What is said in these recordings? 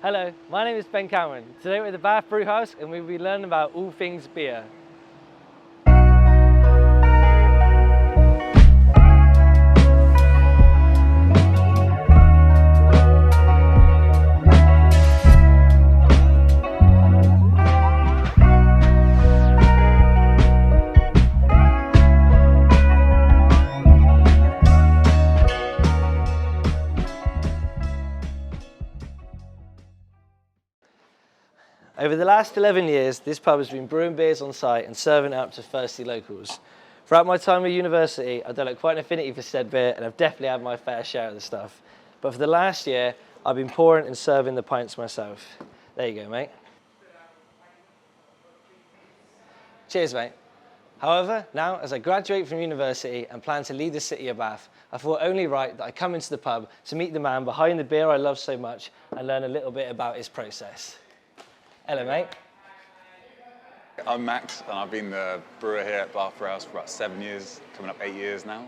Hello, my name is Ben Cameron. Today we're at the Bath Brew House and we'll be learning about all things beer. Over the last 11 years, this pub has been brewing beers on site and serving it up to thirsty locals. Throughout my time at university, I've developed quite an affinity for said beer and I've definitely had my fair share of the stuff. But for the last year, I've been pouring and serving the pints myself. There you go, mate. Cheers, mate. However, now, as I graduate from university and plan to leave the city of Bath, I thought only right that I come into the pub to meet the man behind the beer I love so much and learn a little bit about his process. Hello, mate. I'm Max, and I've been the brewer here at Bath Brew House for about 7 years, coming up 8 years now.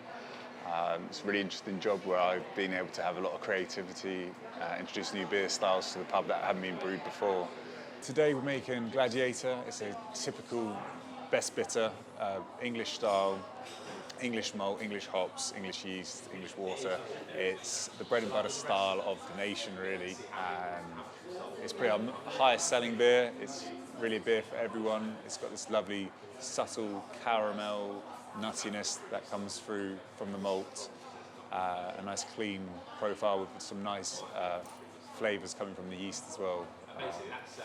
It's a really interesting job where I've been able to have a lot of creativity, introduce new beer styles to the pub that haven't been brewed before. Today we're making Gladiator. It's a typical best bitter, English style, English malt, English hops, English yeast, English water. It's the bread and butter style of the nation, really. It's probably our highest selling beer. It's really a beer for everyone. It's got this lovely, subtle caramel nuttiness that comes through from the malt. A nice clean profile with some nice flavours coming from the yeast as well.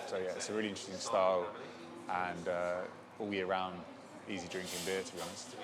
So yeah, it's a really interesting style and all year round, easy drinking beer, to be honest.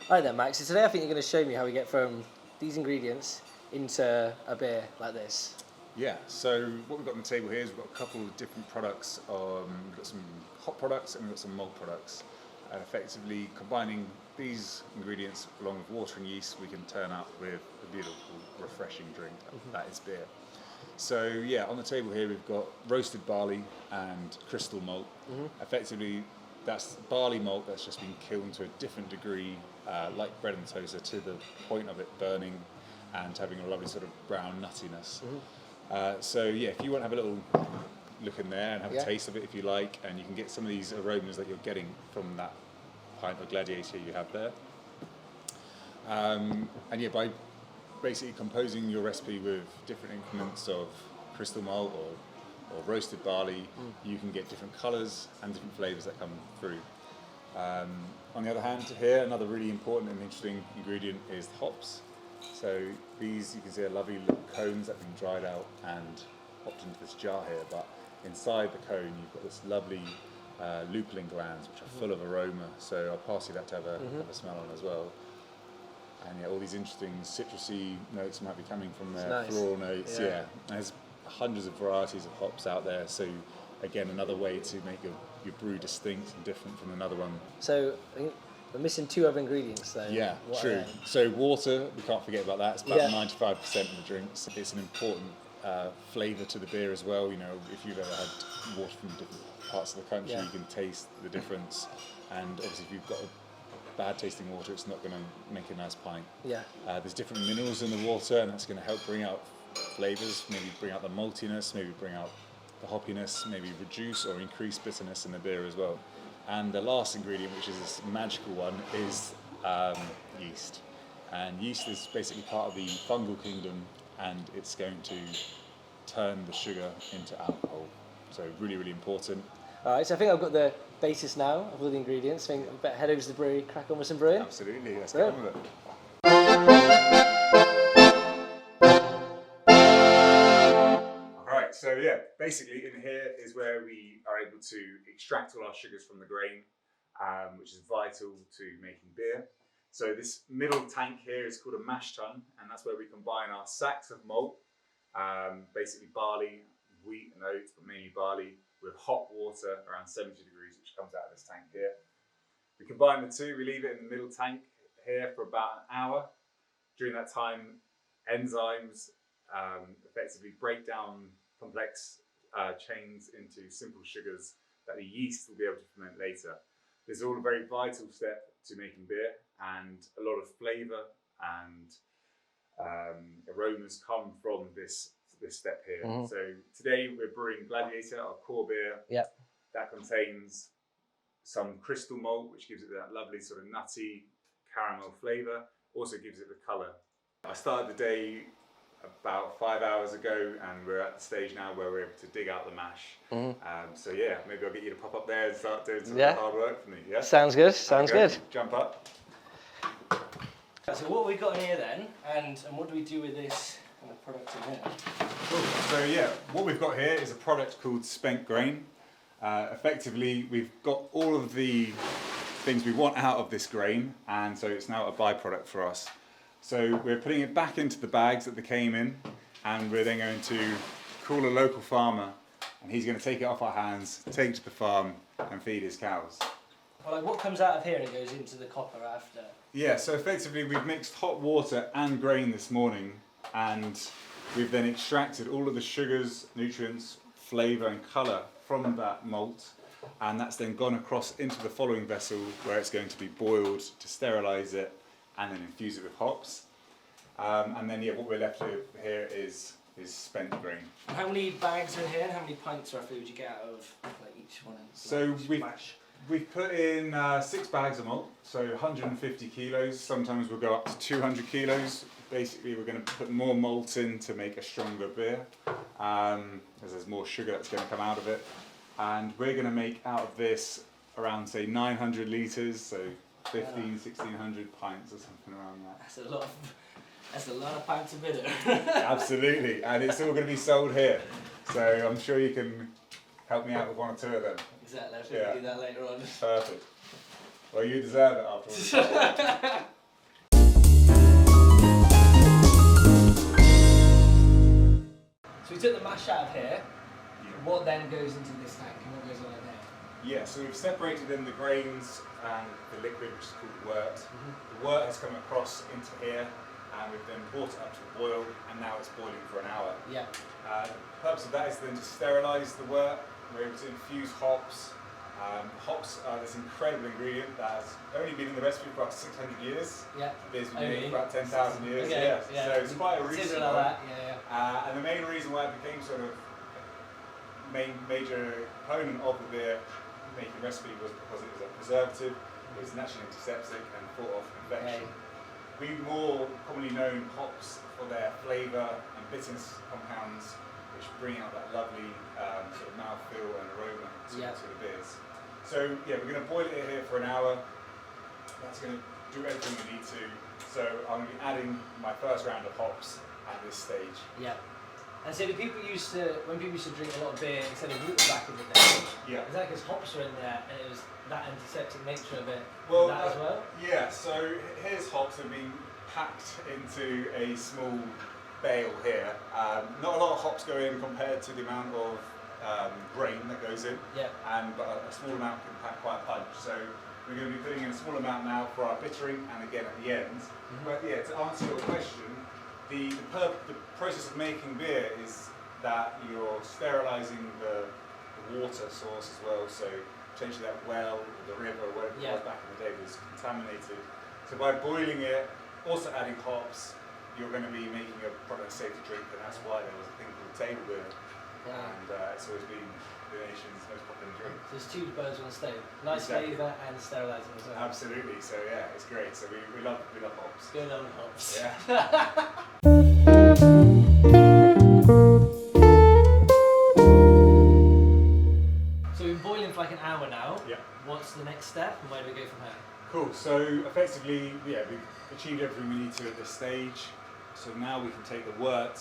Hi there, Max. So today I think you're going to show me how we get from these ingredients into a beer like this. Yeah, so what we've got on the table here is we've got a couple of different products. We've got some hop products and we've got some malt products. And effectively combining these ingredients along with water and yeast, we can turn up with a beautiful, refreshing drink. That is beer. So yeah, on the table here we've got roasted barley and crystal malt. Effectively, that's barley malt that's just been kilned to a different degree, like bread and toaster, to the point of it burning and having a lovely sort of brown nuttiness. So yeah, if you want to have a little look in there and have a taste of it if you like, and you can get some of these aromas that you're getting from that pint of Gladiator you have there. And yeah, by basically composing your recipe with different increments of crystal malt or roasted barley, you can get different colours and different flavours that come through. On the other hand, here another really important and interesting ingredient is hops. So these, you can see, are lovely little cones that have been dried out and popped into this jar here, but inside the cone you've got this lovely lupulin glands which are full of aroma, so I'll pass you that to have a smell on as well. And yeah, all these interesting citrusy notes might be coming from there, nice. Floral notes, yeah. There's hundreds of varieties of hops out there, so again, another way to make your brew distinct and different from another one. So we're missing two other ingredients though. Yeah, true. So water, we can't forget about that. It's about 95% of the drinks. It's an important flavour to the beer as well. You know, if you've ever had water from different parts of the country, you can taste the difference. And obviously if you've got bad tasting water, it's not going to make a nice pint. There's different minerals in the water, and that's going to help bring out flavours, maybe bring out the maltiness, maybe bring out the hoppiness, maybe reduce or increase bitterness in the beer as well. And the last ingredient, which is this magical one, is yeast. And yeast is basically part of the fungal kingdom, and it's going to turn the sugar into alcohol. So really, really important. All right, so I think I've got the basis now of all the ingredients. I think I better head over to the brewery, crack on with some brewing. Absolutely, let's get on with it. Alright, so yeah, basically in here is where we are able to extract all our sugars from the grain, which is vital to making beer. So this middle tank here is called a mash tun, and that's where we combine our sacks of malt, basically barley, wheat and oats, but mainly barley, with hot water around 70 degrees, which comes out of this tank here. We combine the two, we leave it in the middle tank here for about an hour. During that time, enzymes effectively break down complex chains into simple sugars that the yeast will be able to ferment later. This is all a very vital step to making beer, and a lot of flavour and aromas come from this step here. So today we're brewing Gladiator, our core beer. Yep. That contains some crystal malt, which gives it that lovely sort of nutty caramel flavour. Also gives it the colour. I started the day about 5 hours ago, and we're at the stage now where we're able to dig out the mash. So yeah, maybe I'll get you to pop up there and start doing some of the hard work for me. Yeah. Sounds good. Sounds good. Jump up. So what have we got in here then, and what do we do with this kind of product in here? Cool. So yeah, what we've got here is a product called spent grain. Effectively, we've got all of the things we want out of this grain, and so it's now a byproduct for us. So we're putting it back into the bags that they came in, and we're then going to call a local farmer, and he's going to take it off our hands, take it to the farm, and feed his cows. Well, like what comes out of here and it goes into the copper after? Yeah, so effectively we've mixed hot water and grain this morning, and we've then extracted all of the sugars, nutrients, flavour and colour from that malt, and that's then gone across into the following vessel where it's going to be boiled to sterilise it and then infuse it with hops. And then yeah, what we're left with here is spent grain. And how many bags are in here and how many pints roughly would you get out of like each one? So we've put in 6 bags of malt, so 150 kilos. Sometimes we'll go up to 200 kilos. Basically, we're going to put more malt in to make a stronger beer, as there's more sugar that's going to come out of it. And we're going to make out of this around, say, 900 litres, so 1,600 pints or something around that. That's a lot of pints of bitter. Absolutely, and it's all going to be sold here. So I'm sure you can help me out with 1 or 2 of them. Exactly, I think we'll do that later on. Perfect. Well, you deserve it afterwards. So we took the mash out of here. What then goes into this tank and what goes on in here? Yeah, so we've separated in the grains and the liquid, which is called wort. The wort has come across into here, and we've then brought it up to a boil, and now it's boiling for an hour. Yeah. The purpose of that is then to sterilise the wort. We're able to infuse hops. Hops are this incredible ingredient that has only been in the recipe for about 600 years. Yeah. Beer's been made for about 10,000 years. Okay. Yeah. So it's quite a recent one. Like that. Yeah. And the main reason why it became sort of major component of the beer making recipe was because it was a preservative, it was naturally antiseptic and fought off infection. We more commonly known hops for their flavour and bitterness compounds, which bring out that lovely sort of mouthfeel and aroma to the beers. So yeah, we're going to boil it here for an hour. That's going to do everything we need to. So I'm going to be adding my first round of hops at this stage. Yeah. And so when people used to drink a lot of beer instead of water back in the day, is that because hops were in there and it was that antiseptic nature of it as well? Yeah, so here's hops have been packed into a small bale here. Not a lot of hops go in compared to the amount of grain that goes in, but a small amount can pack quite a punch. So we're going to be putting in a small amount now for our bittering and again at the end. But yeah, to answer your question, the process of making beer is that you're sterilising the water source as well, so potentially that well or the river, whatever it was back in the day, was contaminated. So by boiling it, also adding hops, you're going to be making a product safe to drink, and that's why there was a thing called table beer, and it's always been the nation's most popular drink. So there's 2 birds on the stove, nice flavour and sterilising as well. Absolutely, so yeah, it's great. So we love hops. Good on hops. Yeah. So we've been boiling for like an hour now. Yeah. What's the next step and where do we go from here? Cool, so effectively, we've achieved everything we need to at this stage. So now we can take the wort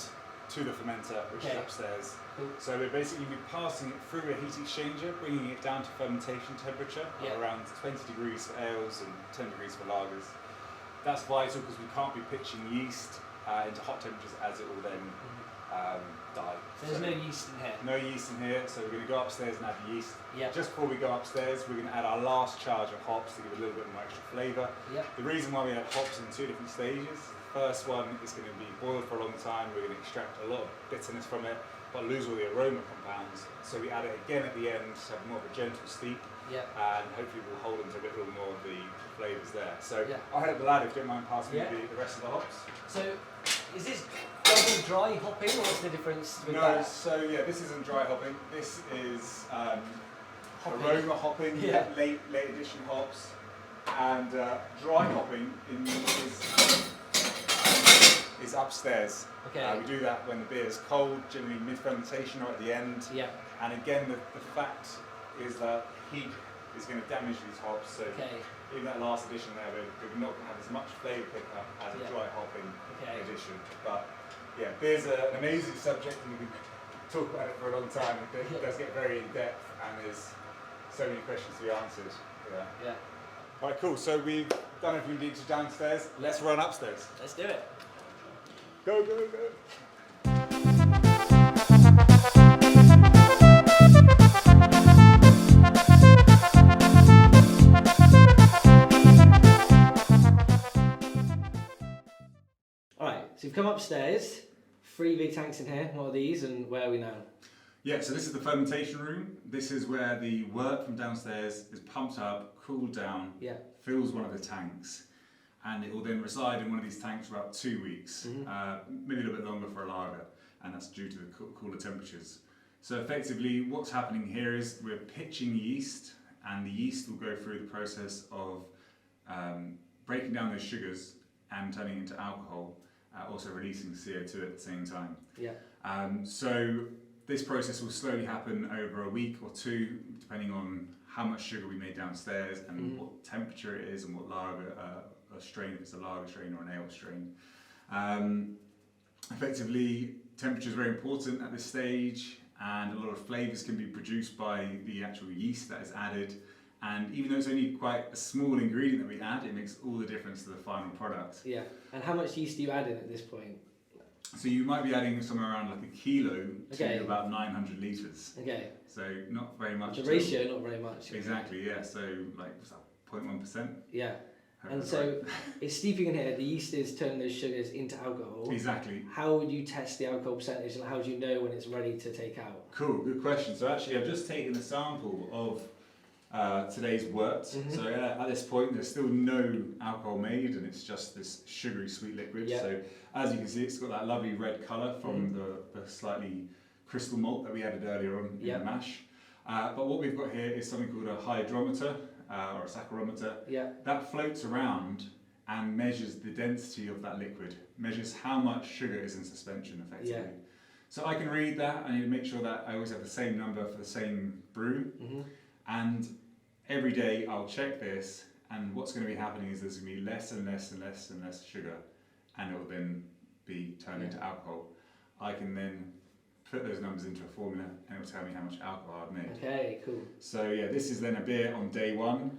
to the fermenter, which is upstairs. Cool. So we're basically passing it through a heat exchanger, bringing it down to fermentation temperature of around 20 degrees for ales and 10 degrees for lagers. That's vital because we can't be pitching yeast into hot temperatures as it will then die. So there's no yeast in here? No yeast in here, so we're going to go upstairs and add the yeast. Yep. Just before we go upstairs, we're going to add our last charge of hops to give a little bit more extra flavour. Yep. The reason why we add hops in 2 different stages, the first one is going to be boiled for a long time, we're going to extract a lot of bitterness from it, but lose all the aroma compounds. So we add it again at the end to have more of a gentle steep, and hopefully we'll hold on to a little more of the flavours there. So I'll head up the ladder if you don't mind passing me the rest of the hops. So Is this double dry hopping, or what's the difference with that? So yeah, this isn't dry hopping. This is Hopping. aroma hopping, Yeah. late edition hops, and dry hopping is upstairs. Okay. We do that when the beer is cold, generally mid-fermentation or at the end. Yeah. And again, the fact is that heat is going to damage these hops. So Okay. in that last edition there, we're not going to have as much flavour pickup as a dry hopping edition. But yeah, beer's an amazing subject, and we can talk about it for a long time. It does get very in depth, and there's so many questions to be answered. Yeah. All right, cool. So we've done everything we need to downstairs. Let's run upstairs. Let's do it. Go, go, go. Alright, so we've come upstairs. 3 big tanks in here. What are these and where are we now? Yeah, so this is the fermentation room. This is where the wort from downstairs is pumped up, cooled down, fills one of the tanks, and it will then reside in one of these tanks for about 2 weeks, maybe a little bit longer for a lager, and that's due to the cooler temperatures. So effectively, what's happening here is we're pitching yeast, and the yeast will go through the process of breaking down those sugars and turning into alcohol, also releasing CO2 at the same time. Yeah. So this process will slowly happen over a week or two, depending on how much sugar we made downstairs and what temperature it is and what lager strain, if it's a lager strain or an ale strain. Effectively, temperature is very important at this stage, and a lot of flavours can be produced by the actual yeast that is added. And even though it's only quite a small ingredient that we add, it makes all the difference to the final product. Yeah. And how much yeast do you add in at this point? So you might be adding somewhere around like a kilo to about 900 litres. Okay. So not very much. The ratio, not very much. Exactly, yeah. So like, what's that, 0.1%? Yeah. And so it's steeping in here, the yeast is turning those sugars into alcohol. Exactly. How would you test the alcohol percentage, and how do you know when it's ready to take out? Cool, good question. So actually I've just taken a sample of today's wort. So at this point there's still no alcohol made, and it's just this sugary sweet liquid. So as you can see, it's got that lovely red colour from the slightly crystal malt that we added earlier on in the mash. But what we've got here is something called a hydrometer or a saccharometer. That floats around and measures the density of that liquid, measures how much sugar is in suspension effectively. So I can read that. I need to make sure that I always have the same number for the same brew. And every day I'll check this, and what's going to be happening is there's going to be less and less and less and less sugar, and it will then be turned into alcohol. I can then put those numbers into a formula, and it will tell me how much alcohol I've made. Okay, cool. So yeah, this is then a beer on day one,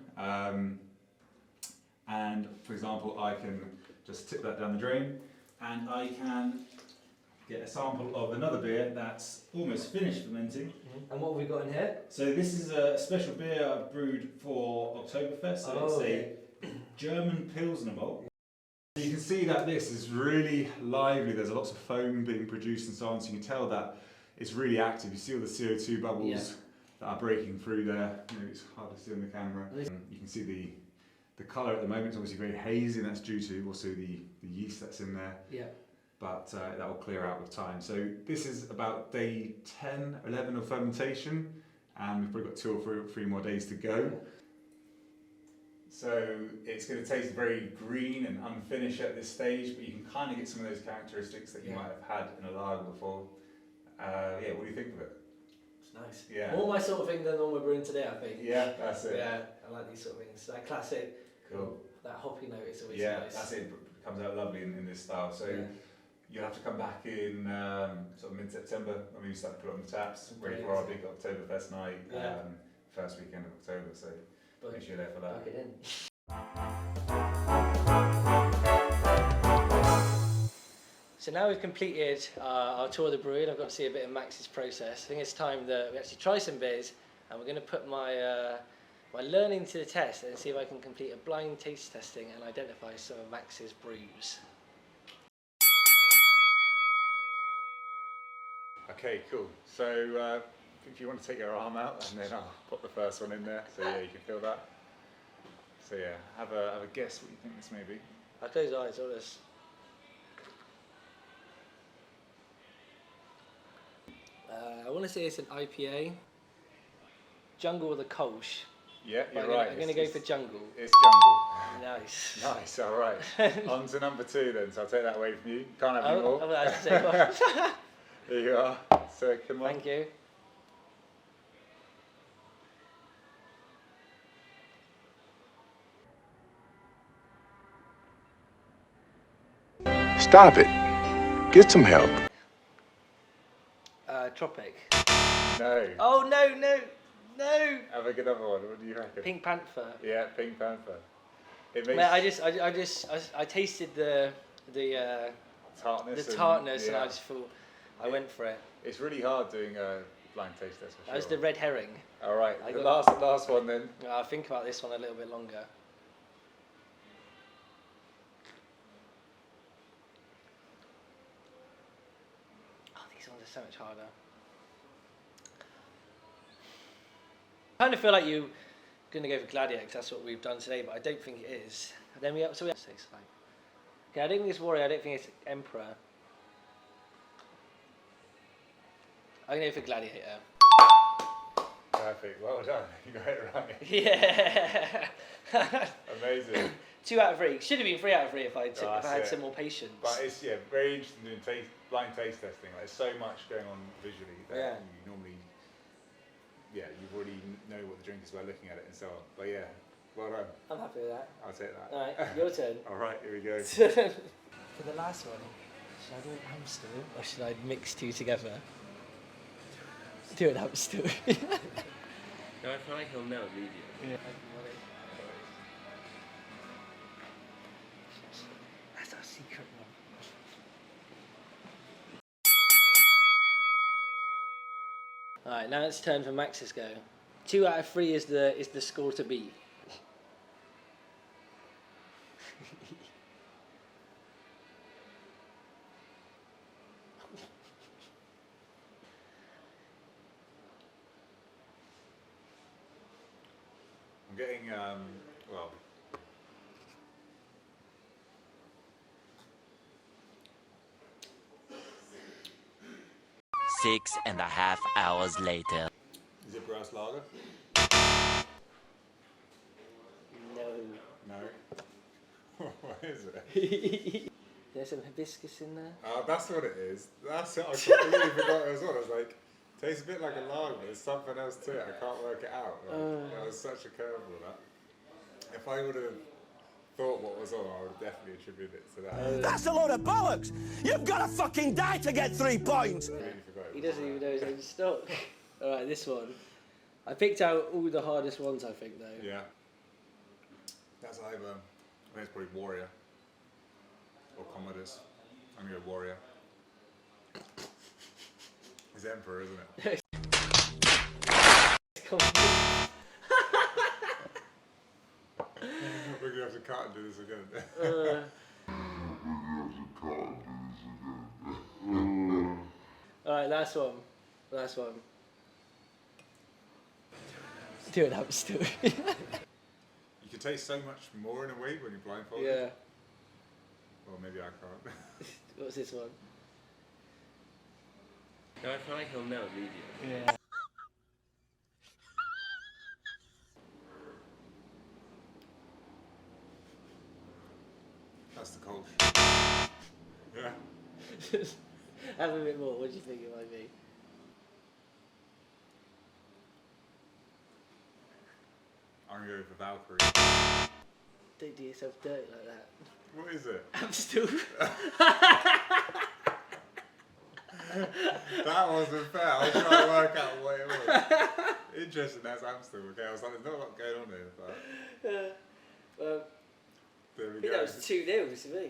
and for example, I can just tip that down the drain, and I can get a sample of another beer that's almost finished fermenting. And what have we got in here? So this is a special beer I've brewed for Oktoberfest. So it's a German Pilsner malt. You can see that this is really lively. There's lots of foam being produced and so on. So you can tell that it's really active. You see all the CO2 bubbles that are breaking through there. You know, it's hard to see on the camera. You can see the colour at the moment is obviously very hazy, and that's due to also the yeast that's in there. But that will clear out with time. So this is about day 10, 11 of fermentation, and we've probably got 2 or 3 more days to go. So it's going to taste very green and unfinished at this stage, but you can kind of get some of those characteristics that you might have had in a lager before. Yeah, what do you think of it? It's nice. Yeah. More my sort of thing than the one we're brewing today, I think. Yeah, that's it. Yeah, I like these sort of things. That classic, that hoppy note is always nice. Yeah, that's it. It comes out lovely in this style. So you'll have to come back in sort of mid-September when we start to put it on the taps, ready for our big Oktoberfest night, first weekend of October. So make sure you're there for that. Plug it in. So now we've completed our tour of the brewery, and I've got to see a bit of Max's process. I think it's time that we actually try some beers, and we're going to put my my learning to the test and see if I can complete a blind taste testing and identify some of Max's brews. Okay, cool. So if you want to take your arm out, and then I'll put the first one in there, so yeah, you can feel that. So yeah, have a guess what you think this may be. I'll close your eyes, all this. want to say it's an IPA. Jungle or the Kolsch. Yeah, you're But right. I'm going to go for Jungle. It's jungle. Nice. Nice, all right. On to number 2 then, so I'll take that away from you. Can't have any more. Oh, that's the same one. Here you are, second one. Thank you. Stop it. Get some help. Tropic. No. Oh, no. Have a good other one. What do you reckon? Pink Panther. Yeah, Pink Panther. It makes Mate, I tasted the tartness. and I just thought I went for it. It's really hard doing a blind taste test for sure. That was the red herring. All right, I the got- last one then. I'll think about this one a little bit longer. Oh, these ones are so much harder. I kind of feel like you're going to go for Gladiator because that's what we've done today, but I don't think it is. And then we have six. Okay, I don't think it's Warrior. I don't think it's Emperor. I'm going to go for Gladiator. Perfect. Well done. You got it right. Yeah. Amazing. 2 out of 3. Should have been 3 out of 3 if I That's had it. some more patience. But it's very interesting doing blind taste testing. Like, there's so much going on visually that you normally, you already know what the drink is by looking at it and so on. But yeah, well done. I'm happy with that. I'll take that. All right, your turn. All right, here we go. For the last one, should I do an Amstel or should I mix 2 together? Do an Amstel. No, I feel like he'll know immediately. Yeah. That's our secret one. Alright, now it's turn for Max's go. 2 out of 3 is the score to beat. I'm getting, well, 6.5 hours later. is it brass lager? No. No. What is it? There's some hibiscus in there. Oh, that's what it is. That's it. I completely forgot it was what. I was like, tastes a bit like a lager, but there's something else to it. I can't work it out. Like, that was such a curveball, that. If I would have thought what was on, I would definitely attribute it to that. That's a load of bollocks! You've got to fucking die to get 3 points! Completely forgot it He was doesn't on even that. know his own stock. Alright, this one. I picked out all the hardest ones, I think, though. Yeah. That's either, I think it's probably Warrior. Or Commodus. I'm going to go Warrior. It's Emperor, isn't it? We're going to have to cut and do this again. Alright, last one. Last one. Do an Amstel. You can taste so much more in a way when you're blindfolded. Yeah. Well, maybe I can't. What's this one? No, I feel like he'll know immediately. Yeah. That's the Kolsch. Yeah. Have a bit more. What do you think it might be? I'm going to go for Valkyrie. Don't do yourself dirty like that. What is it? Amstel. That wasn't fair. I was trying to work out what it was. Interesting, that's Amsterdam. Okay, I was like, there's not a lot going on here, but Well, there I we think go. that was 2-0 to me.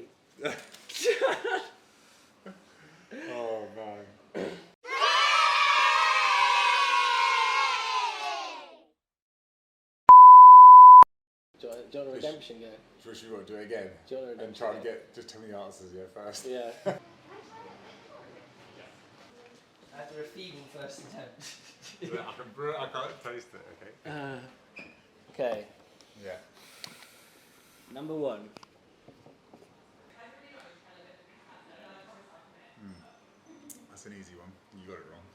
Oh man. Do you want a redemption go? So should we want to do it again? Do you want a And redemption try to go? get, just tell me the answers, yeah, first. Yeah. After a feeble first attempt. I can't taste it, okay? Okay, Yeah. number 1. That's That's an easy one. You got it wrong.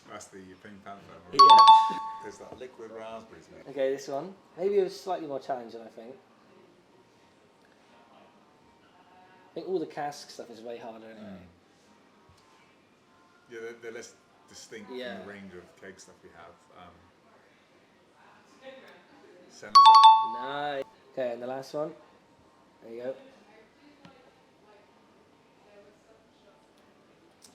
That's the Pink Panther. Right? Yeah. There's that liquid raspberries, mate. Okay, this one. Maybe it was slightly more challenging, I think. I think all the cask stuff is way harder anyway. Yeah, they're less distinct from the range of keg stuff we have. Senator. Nice. Okay, and the last one. There you go.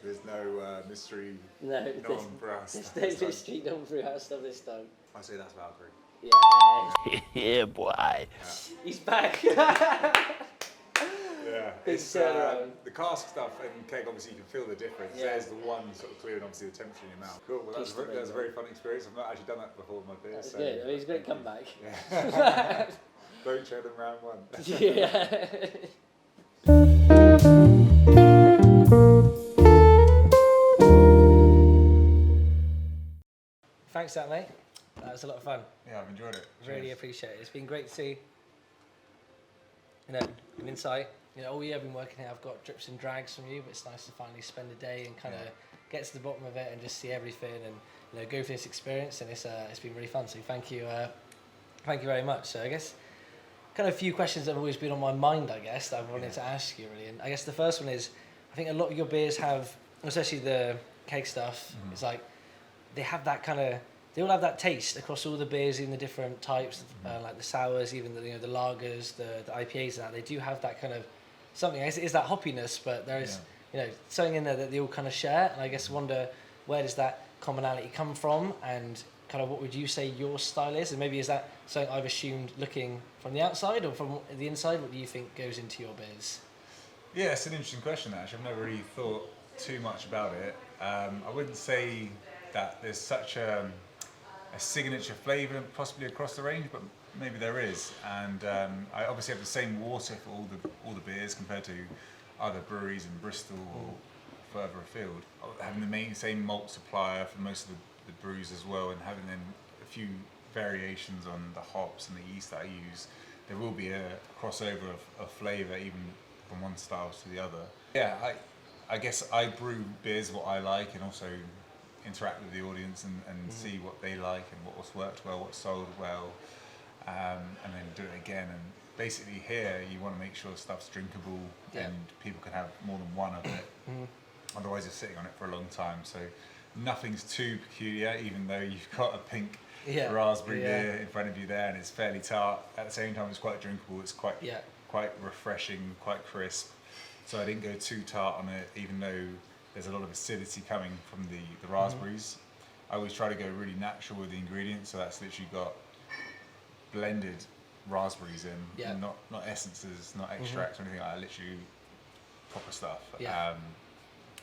There's no mystery No, non-brew house there's stuff no this time. mystery non-brew house stuff this time. I say that's Valkyrie. Yeah. Yeah, boy. He's back. Yeah, Big it's turnaround. the cask stuff and keg. Obviously, you can feel the difference. Yeah. There's the one sort of clear, and obviously the temperature in your mouth. Cool. Well, that was a very fun experience. I've not actually done that before with my beers. That's So good. I mean, he's a great comeback. Yeah. Don't show them round one. Yeah. Thanks, Sam, mate. That was a lot of fun. Yeah, I've enjoyed it. Really Cheers. appreciate it. It's been great to see, an insight. All year I've been working here, I've got drips and drags from you, but it's nice to finally spend a day and kind of get to the bottom of it and just see everything and go through this experience. And it's been really fun. So thank you very much. So I guess kind of a few questions that have always been on my mind, I guess, that I've wanted to ask you really. And I guess the first one is, I think a lot of your beers have, especially the keg stuff, it's like they have that kind of. They all have that taste across all the beers, even the different types, like the sours, even the the lagers, the IPAs, and that. They do have that kind of something. It is that hoppiness, but there is something in there that they all kind of share. And I guess wonder where does that commonality come from, and kind of what would you say your style is, and maybe is that something I've assumed looking from the outside or from the inside? What do you think goes into your beers? Yeah, it's an interesting question. Actually, I've never really thought too much about it. I wouldn't say that there's such a signature flavour possibly across the range, but maybe there is. And I obviously have the same water for all the beers compared to other breweries in Bristol or further afield. Having the same malt supplier for most of the brews as well, and having then a few variations on the hops and the yeast that I use, there will be a crossover of flavour even from one style to the other. Yeah, I guess I brew beers what I like, and also interact with the audience and see what they like and what's worked well, what's sold well, and then do it again. And basically here you want to make sure stuff's drinkable and people can have more than one of it. Otherwise you're sitting on it for a long time. So nothing's too peculiar, even though you've got a pink raspberry beer in front of you there and it's fairly tart. At the same time it's quite drinkable, it's quite refreshing, quite crisp. So I didn't go too tart on it, even though there's a lot of acidity coming from the raspberries. I always try to go really natural with the ingredients, so that's literally got blended raspberries in, not essences, not extracts or anything like that, literally proper stuff.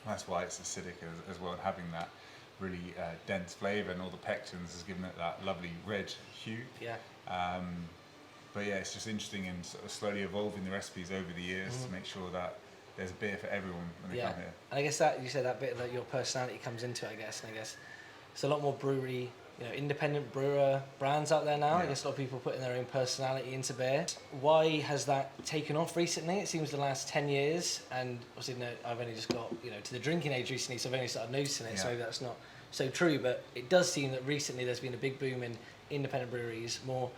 That's why it's acidic as well, and having that really dense flavour, and all the pectins has given it that lovely red hue. But yeah, it's just interesting and sort of slowly evolving the recipes over the years to make sure that there's a beer for everyone when they come here. And I guess that you said that bit that your personality comes into it, I guess. And I guess there's a lot more brewery, independent brewer brands out there now. I guess a lot of people putting their own personality into beer. Why has that taken off recently? It seems the last 10 years, and obviously I've only just got to the drinking age recently, so I've only started noticing it. So maybe that's not so true, but it does seem that recently there's been a big boom in independent breweries, more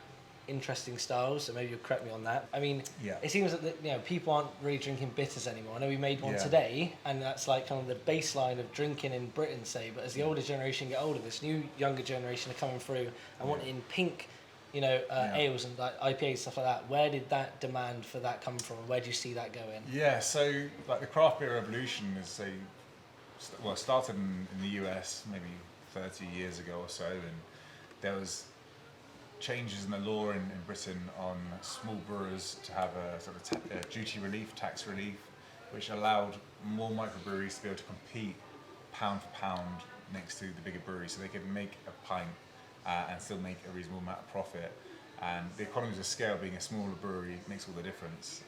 interesting styles, so maybe you'll correct me on that. I mean, it seems that people aren't really drinking bitters anymore. I know we made one today, and that's like kind of the baseline of drinking in Britain, say. But as the older generation get older, this new younger generation are coming through and wanting pink, ales and like IPAs, stuff like that. Where did that demand for that come from? Where do you see that going? Yeah, so like the craft beer revolution is started in the US maybe 30 years ago or so, and there was changes in the law in Britain on small brewers to have a sort of duty relief, tax relief, which allowed more microbreweries to be able to compete pound for pound next to the bigger breweries, so they could make a pint and still make a reasonable amount of profit. And the economies of scale, being a smaller brewery, makes all the difference.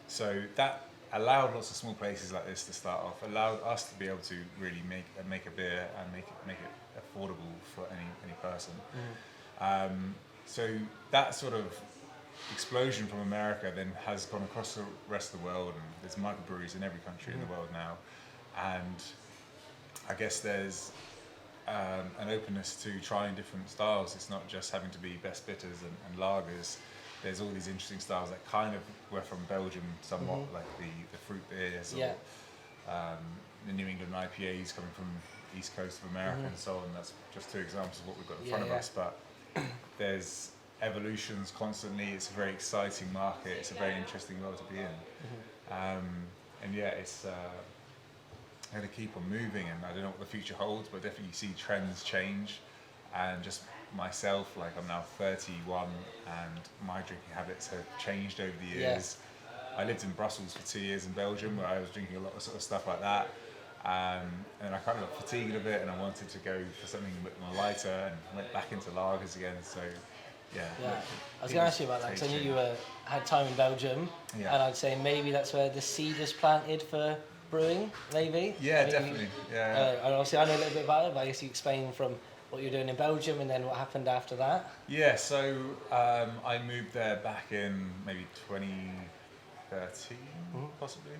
So that allowed lots of small places like this to start off, allowed us to be able to really make a beer and make it affordable for any person. So that sort of explosion from America then has gone across the rest of the world, and there's microbreweries in every country in the world now. And I guess there's an openness to trying different styles. It's not just having to be best bitters and lagers. There's all these interesting styles that kind of were from Belgium somewhat, like the fruit beers or the New England IPAs coming from the East Coast of America and so on. That's just two examples of what we've got in front of us, but there's evolutions constantly. It's a very exciting market. It's a very interesting world to be in. And yeah, it's going to keep on moving, and I don't know what the future holds, but definitely you see trends change. And just myself, like I'm now 31, and my drinking habits have changed over the years. I lived in Brussels for 2 years in Belgium, where I was drinking a lot of sort of stuff like that. And I kind of got fatigued a bit, and I wanted to go for something a bit more lighter, and went back into lagers again. So yeah. I was going to ask you about that, because I knew you had time in Belgium, and I'd say maybe that's where the seed was planted for brewing, maybe? Yeah, I mean, definitely. And obviously I know a little bit about it, but I guess you explain from what you're doing in Belgium and then what happened after that. Yeah, so I moved there back in maybe 2013, possibly.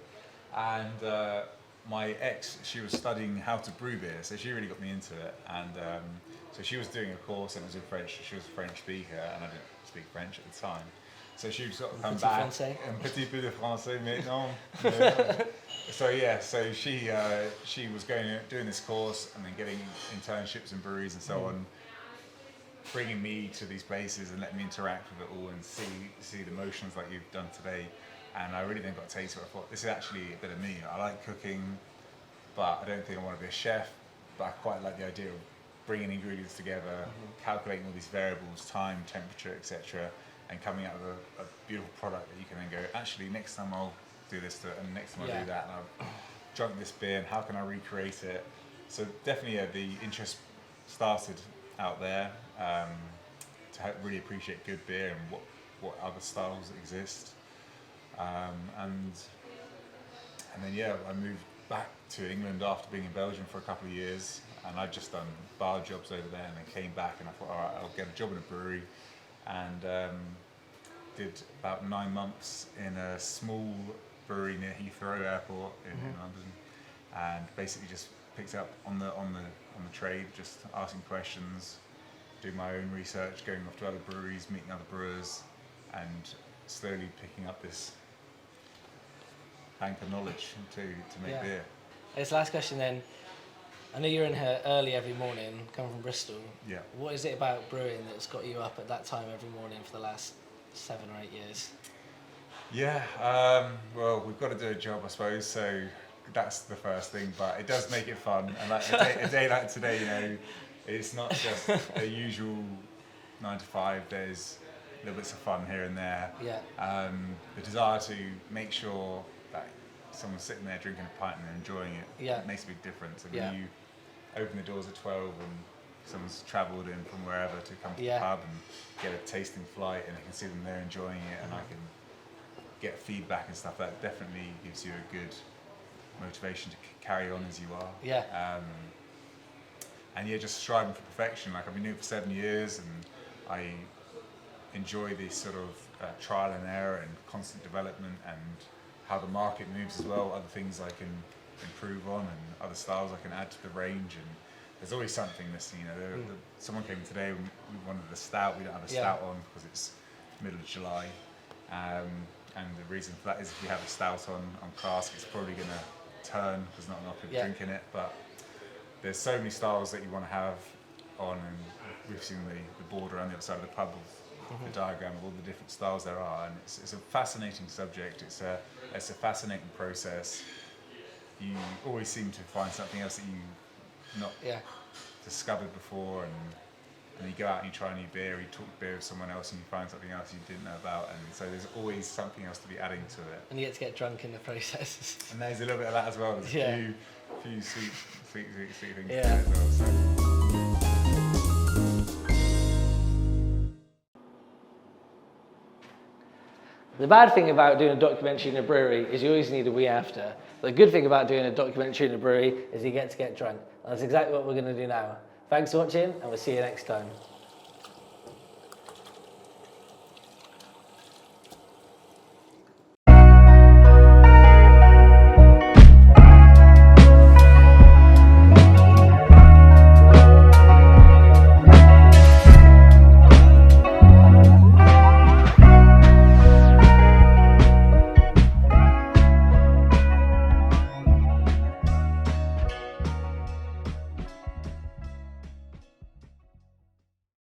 And my ex, she was studying how to brew beer, so she really got me into it. And so she was doing a course, and it was in French. She was a French speaker, and I didn't speak French at the time. So she sort of come back. Un petit peu de français maintenant. So yeah, so she was doing this course and then getting internships in breweries and so on, bringing me to these places and letting me interact with it all and see the motions like you've done today. And I really then got a taste of it. I thought, this is actually a bit of me. I like cooking, but I don't think I want to be a chef. But I quite like the idea of bringing ingredients together, calculating all these variables, time, temperature, etc., and coming out with a beautiful product that you can then go, actually, next time I'll do this, and next time I'll do that, and I've drunk this beer, and how can I recreate it? So definitely the interest started out there, to really appreciate good beer and what other styles exist. And then I moved back to England after being in Belgium for a couple of years, and I'd just done bar jobs over there, and then came back and I thought, all right, I'll get a job in a brewery, and did about 9 months in a small brewery near Heathrow Airport in London, and basically just picked up on the trade, just asking questions, doing my own research, going off to other breweries, meeting other brewers, and slowly picking up this bank of knowledge to make beer. This last question then. I know you're in here early every morning, coming from Bristol. Yeah. What is it about brewing that's got you up at that time every morning for the last 7 or 8 years? Yeah, well, we've got to do a job, I suppose, so that's the first thing, but it does make it fun. And like a day like today, it's not just a usual 9 to 5. There's little bits of fun here and there. Yeah. The desire to make sure that someone's sitting there drinking a pint and they're enjoying it, it makes a big difference. And when you open the doors at 12 and someone's travelled in from wherever to come to the pub and get a tasting flight, and I can see them there enjoying it, and I can get feedback and stuff, that definitely gives you a good motivation to carry on as you are. Yeah. And just striving for perfection. Like, I've been doing it for 7 years, and I enjoy this sort of trial and error and constant development, and how the market moves as well, other things I can improve on and other styles I can add to the range. And there's always something missing. Someone came today, we wanted a stout, we don't have a stout on because it's middle of July. And the reason for that is if you have a stout on cask, it's probably going to turn because not enough people drinking it. But there's so many styles that you want to have on, and we've seen the border on the other side of the pub of the diagram of all the different styles there are, and it's a fascinating subject. It's a fascinating process. You always seem to find something else that you've not discovered before, and you go out and you try a new beer, you talk beer with someone else and you find something else you didn't know about, and so there's always something else to be adding to it. And you get to get drunk in the process. And there's a little bit of that as well. There's a few sweet things to do as well. So. The bad thing about doing a documentary in a brewery is you always need a wee after. The good thing about doing a documentary in a brewery is you get to get drunk. And that's exactly what we're going to do now. Thanks for watching, and we'll see you next time.